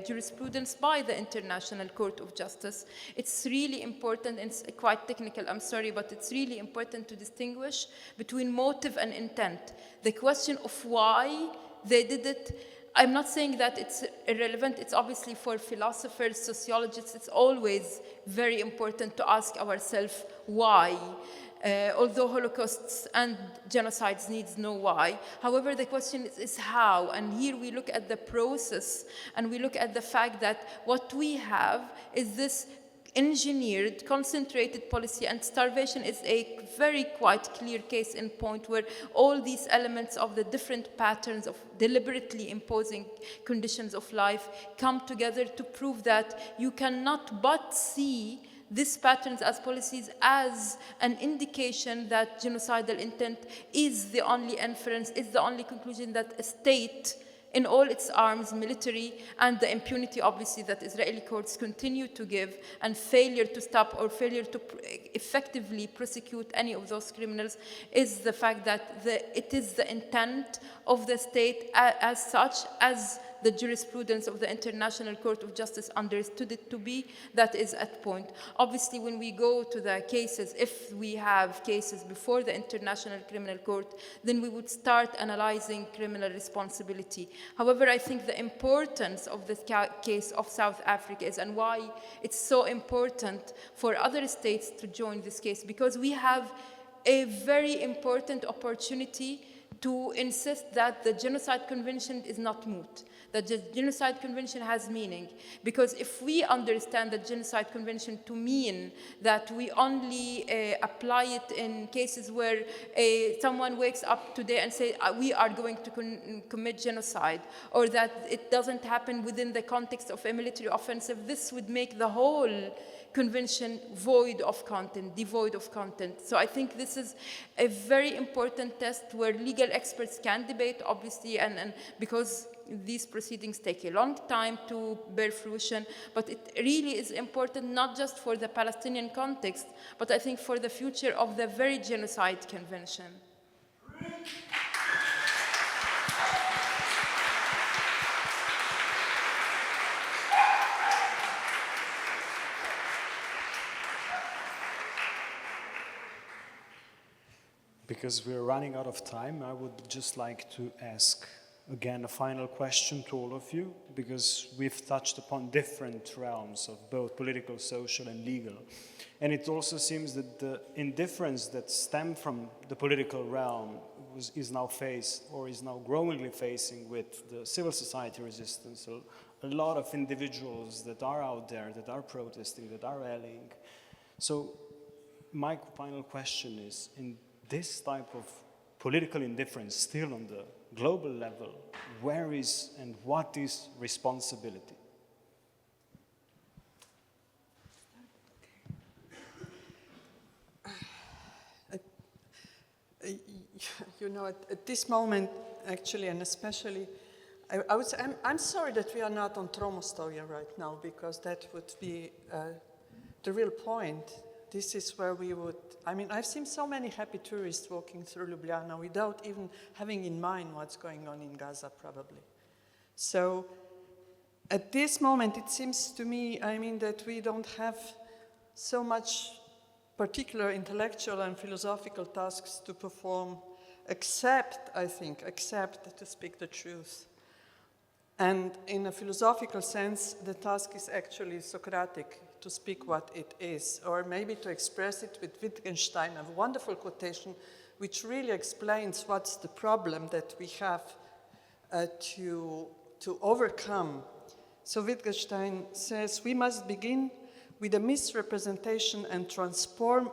jurisprudence by the International Court of Justice. It's really important, and it's quite technical, I'm sorry, but it's really important to distinguish between motive and intent. The question of why they did it, I'm not saying that it's irrelevant. It's obviously for philosophers, sociologists, it's always very important to ask ourselves why. Although Holocausts and genocides needs no why. However, the question is how. And here we look at the process, and we look at the fact that what we have is this engineered, concentrated policy, and starvation is a very quite clear case in point where all these elements of the different patterns of deliberately imposing conditions of life come together to prove that you cannot but see these patterns as policies as an indication that genocidal intent is the only inference, is the only conclusion that a state in all its arms, military, and the impunity, obviously, that Israeli courts continue to give, and failure to stop or failure to effectively prosecute any of those criminals, is the fact that it is the intent of the state as such, as the jurisprudence of the International Court of Justice understood it to be, that is at point. Obviously, when we go to the cases, if we have cases before the International Criminal Court, then we would start analyzing criminal responsibility. However, I think the importance of the case of South Africa is, and why it's so important for other states to join this case, because we have a very important opportunity to insist that the Genocide Convention is not moot, that the Genocide Convention has meaning. Because if we understand the Genocide Convention to mean that we only apply it in cases where someone wakes up today and says, we are going to commit genocide, or that it doesn't happen within the context of a military offensive, this would make the whole convention void of content, devoid of content. So I think this is a very important test where legal experts can debate, obviously, and because these proceedings take a long time to bear fruition, but it really is important not just for the Palestinian context, but I think for the future of the very genocide convention. Because we're running out of time, I would just like to ask again a final question to all of you, because we've touched upon different realms of both political, social, and legal. And it also seems that the indifference that stemmed from the political realm is now faced, or is now growingly facing, with the civil society resistance. So a lot of individuals that are out there, that are protesting, that are rallying. So my final question is, in this type of political indifference still on the global level, where is and what is responsibility? You know, at this moment, actually, and especially, I would say, I'm sorry that we are not on Tromostoja right now, because that would be the real point. This is where we would, I mean, I've seen so many happy tourists walking through Ljubljana without even having in mind what's going on in Gaza, probably. So at this moment, it seems to me, I mean, that we don't have so much particular intellectual and philosophical tasks to perform, except to speak the truth. And in a philosophical sense, the task is actually Socratic, to speak what it is, or maybe to express it with Wittgenstein, a wonderful quotation which really explains what's the problem that we have to overcome. So Wittgenstein says, we must begin with a misrepresentation and transform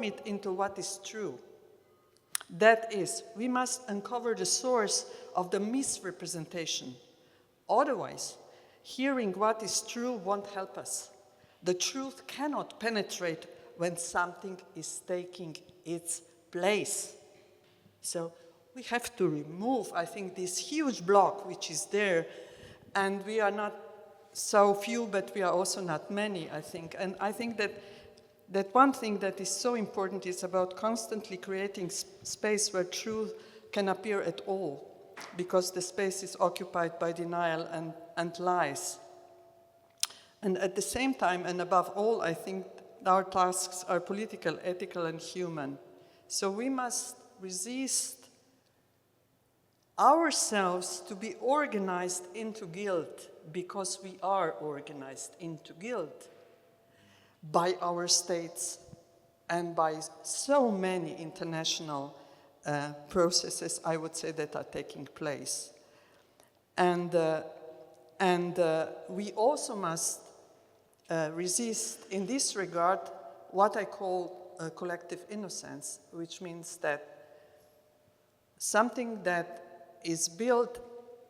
it into what is true. That is, we must uncover the source of the misrepresentation. Otherwise, hearing what is true won't help us. The truth cannot penetrate when something is taking its place. So we have to remove, I think, this huge block which is there, and we are not so few, but we are also not many, I think. And I think that one thing that is so important is about constantly creating space where truth can appear at all, because the space is occupied by denial and lies. And at the same time, and above all, I think our tasks are political, ethical, and human. So we must resist ourselves to be organized into guilt, because we are organized into guilt by our states and by so many international processes, I would say, that are taking place. And we also must resist, in this regard, what I call collective innocence, which means that something that is built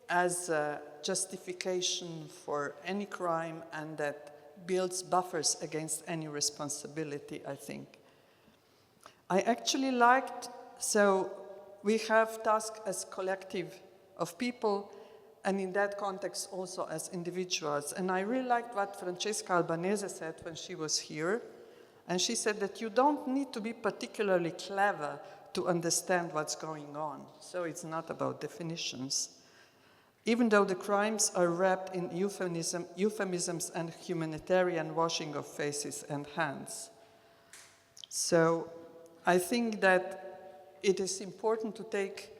as a justification for any crime and that builds buffers against any responsibility, I think. I actually liked, so we have tasks as collective of people, and in that context also as individuals. And I really liked what Francesca Albanese said when she was here. And she said that you don't need to be particularly clever to understand what's going on. So it's not about definitions. Even though the crimes are wrapped in euphemisms and humanitarian washing of faces and hands. So I think that it is important to take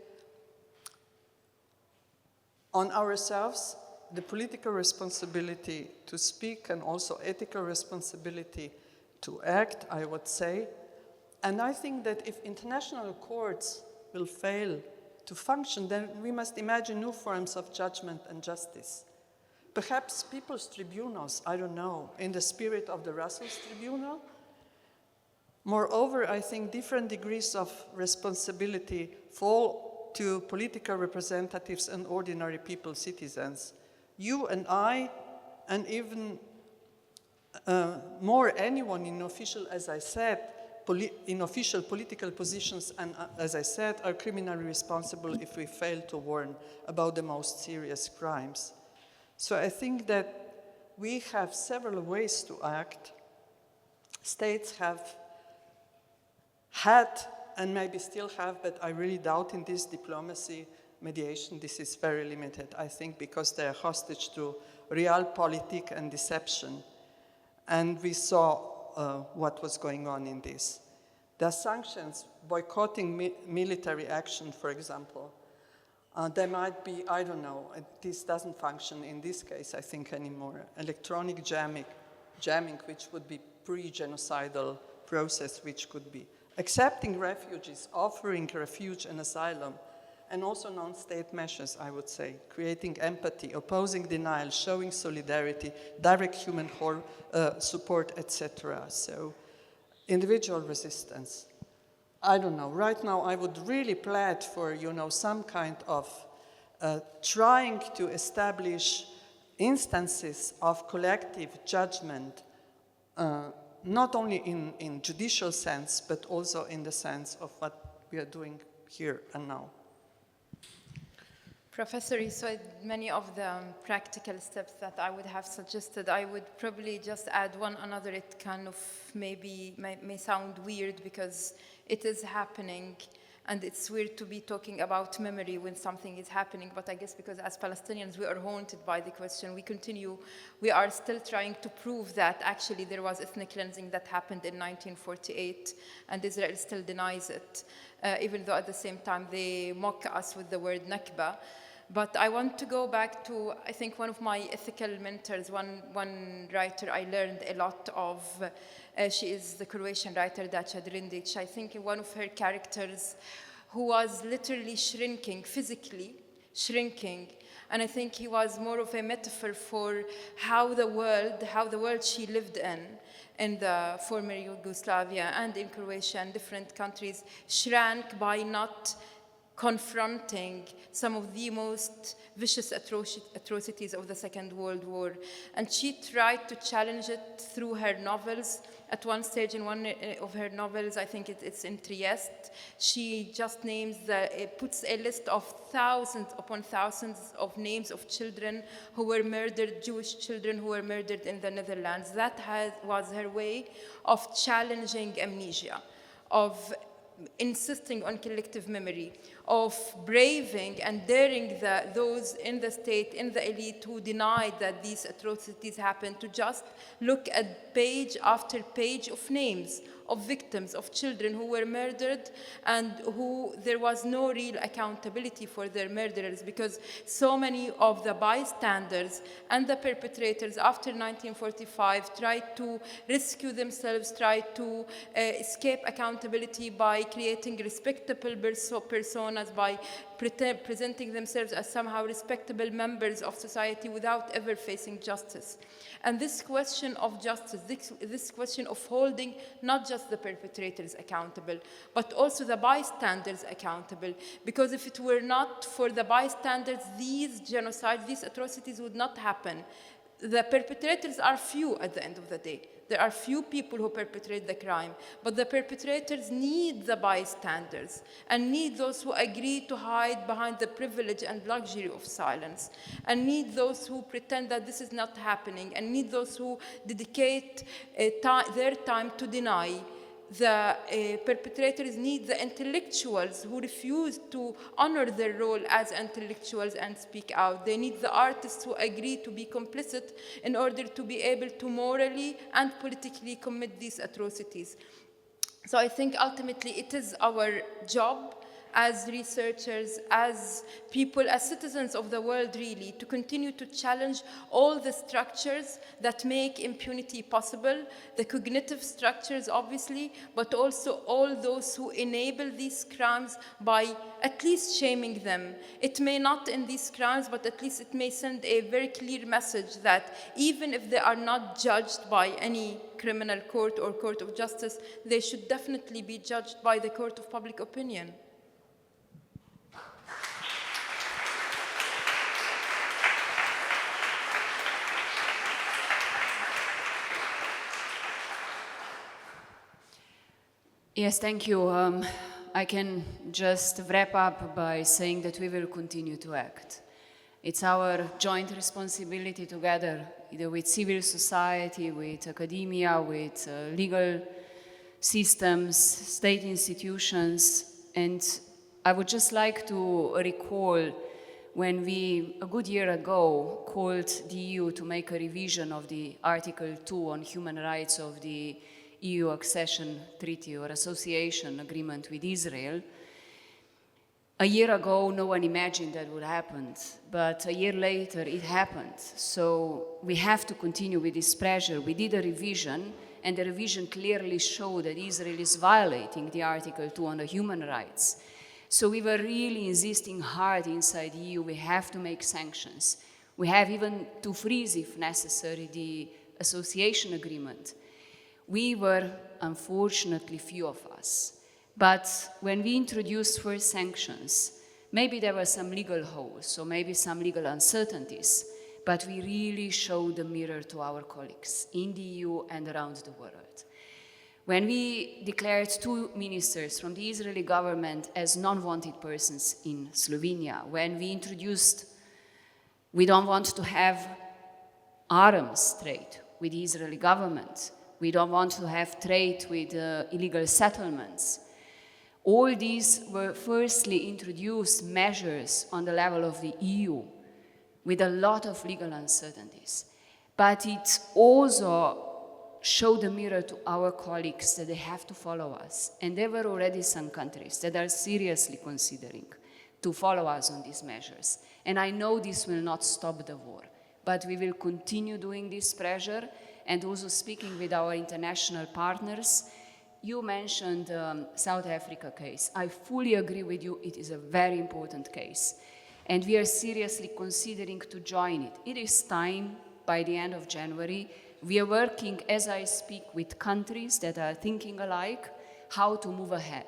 on ourselves the political responsibility to speak and also ethical responsibility to act, I would say. And I think that if international courts will fail to function, then we must imagine new forms of judgment and justice. Perhaps people's tribunals, I don't know, in the spirit of the Russell's Tribunal. Moreover, I think different degrees of responsibility fall to political representatives and ordinary people, citizens. You and I, and even more anyone in official, as I said, in official political positions, and as I said, are criminally responsible if we fail to warn about the most serious crimes. So I think that we have several ways to act. States have had, and maybe still have, but I really doubt in this diplomacy, mediation, this is very limited, I think, because they are hostage to realpolitik and deception. And we saw what was going on in this. There are sanctions, boycotting military action, for example. There might be, I don't know, this doesn't function in this case, I think, anymore. Electronic jamming, which would be pre-genocidal process, which could be accepting refugees, offering refuge and asylum, and also non-state measures, I would say, creating empathy, opposing denial, showing solidarity, direct human support, etc. So, individual resistance. I don't know. Right now, I would really plead for, some kind of trying to establish instances of collective judgment, not only in judicial sense, but also in the sense of what we are doing here and now. Professor, you said many of the practical steps that I would have suggested. I would probably just add one another. It kind of may sound weird because it is happening, and it's weird to be talking about memory when something is happening. But I guess because as Palestinians we are haunted by the question, we are still trying to prove that actually there was ethnic cleansing that happened in 1948, and Israel still denies it, even though at the same time they mock us with the word Nakba. But I want to go back to, I think, one of my ethical mentors, one writer I learned a lot of. She is the Croatian writer, Dacia Drindic. I think one of her characters who was literally shrinking physically, shrinking. And I think he was more of a metaphor for how the world she lived in the former Yugoslavia and in Croatia and different countries, shrank by not confronting some of the most vicious atrocities of the Second World War. And she tried to challenge it through her novels. At one stage in one of her novels, I think it's in Trieste, she just puts a list of thousands upon thousands of names of children who were murdered, Jewish children who were murdered in the Netherlands. That was her way of challenging amnesia, of insisting on collective memory, of braving and daring those in the state, in the elite who denied that these atrocities happened, to just look at page after page of names of victims, of children who were murdered and who there was no real accountability for their murderers, because so many of the bystanders and the perpetrators after 1945 tried to rescue themselves, tried to escape accountability by creating respectable personas, by presenting themselves as somehow respectable members of society without ever facing justice. And this question of justice, this question of holding not just the perpetrators accountable, but also the bystanders accountable. Because if it were not for the bystanders, these genocides, these atrocities would not happen. The perpetrators are few at the end of the day. There are few people who perpetrate the crime, but the perpetrators need the bystanders and need those who agree to hide behind the privilege and luxury of silence, and need those who pretend that this is not happening, and need those who dedicate their time to deny. The perpetrators need the intellectuals who refuse to honor their role as intellectuals and speak out. They need the artists who agree to be complicit in order to be able to morally and politically commit these atrocities. So I think ultimately it is our job as researchers, as people, as citizens of the world really, to continue to challenge all the structures that make impunity possible, the cognitive structures obviously, but also all those who enable these crimes by at least shaming them. It may not end these crimes, but at least it may send a very clear message that even if they are not judged by any criminal court or court of justice, they should definitely be judged by the court of public opinion. Yes, thank you. I can just wrap up by saying that we will continue to act. It's our joint responsibility together, either with civil society, with academia, with legal systems, state institutions. And I would just like to recall when we, a good year ago, called the EU to make a revision of the Article 2 on human rights of the EU accession treaty or association agreement with Israel. A year ago, no one imagined that would happen, but a year later, it happened. So we have to continue with this pressure. We did a revision, and the revision clearly showed that Israel is violating the Article 2 on the human rights. So we were really insisting hard inside the EU, we have to make sanctions. We have even to freeze, if necessary, the association agreement. We were, unfortunately, few of us. But when we introduced first sanctions, maybe there were some legal holes, or maybe some legal uncertainties, but we really showed the mirror to our colleagues in the EU and around the world. When we declared 2 ministers from the Israeli government as non-wanted persons in Slovenia, when we introduced, we don't want to have arms trade with the Israeli government, we don't want to have trade with illegal settlements. All these were firstly introduced measures on the level of the EU with a lot of legal uncertainties. But it also showed a mirror to our colleagues that they have to follow us. And there were already some countries that are seriously considering to follow us on these measures. And I know this will not stop the war, but we will continue doing this pressure and also speaking with our international partners. You mentioned South Africa case. I fully agree with you, it is a very important case. And we are seriously considering to join it. It is time, by the end of January, we are working, as I speak, with countries that are thinking alike, how to move ahead.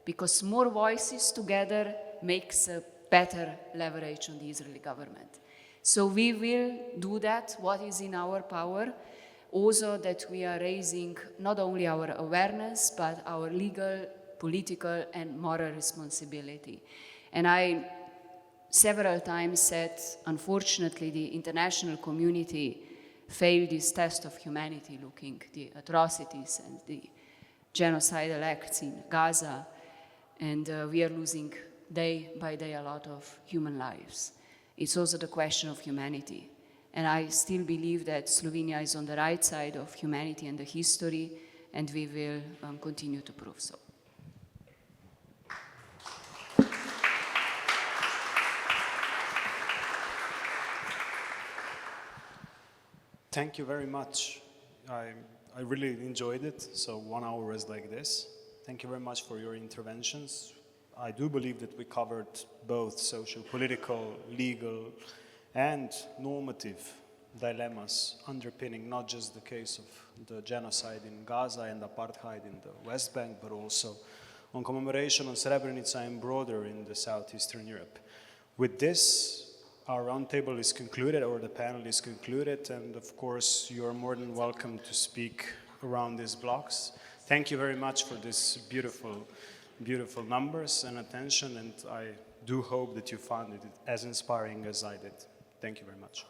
Because more voices together makes a better leverage on the Israeli government. So we will do that, what is in our power, also that we are raising not only our awareness, but our legal, political, and moral responsibility. And I several times said, unfortunately, the international community failed this test of humanity, looking at the atrocities and the genocidal acts in Gaza, and we are losing day by day a lot of human lives. It's also the question of humanity. And I still believe that Slovenia is on the right side of humanity and the history, and we will continue to prove so. Thank you very much. I really enjoyed it. So 1 hour is like this. Thank you very much for your interventions. I do believe that we covered both social, political, legal, and normative dilemmas underpinning not just the case of the genocide in Gaza and apartheid in the West Bank, but also on commemoration on Srebrenica and broader in the southeastern Europe. With this, our roundtable is concluded, or the panel is concluded, and of course you are more than welcome to speak around these blocks. Thank you very much for this beautiful, beautiful numbers and attention, and I do hope that you found it as inspiring as I did. Thank you very much.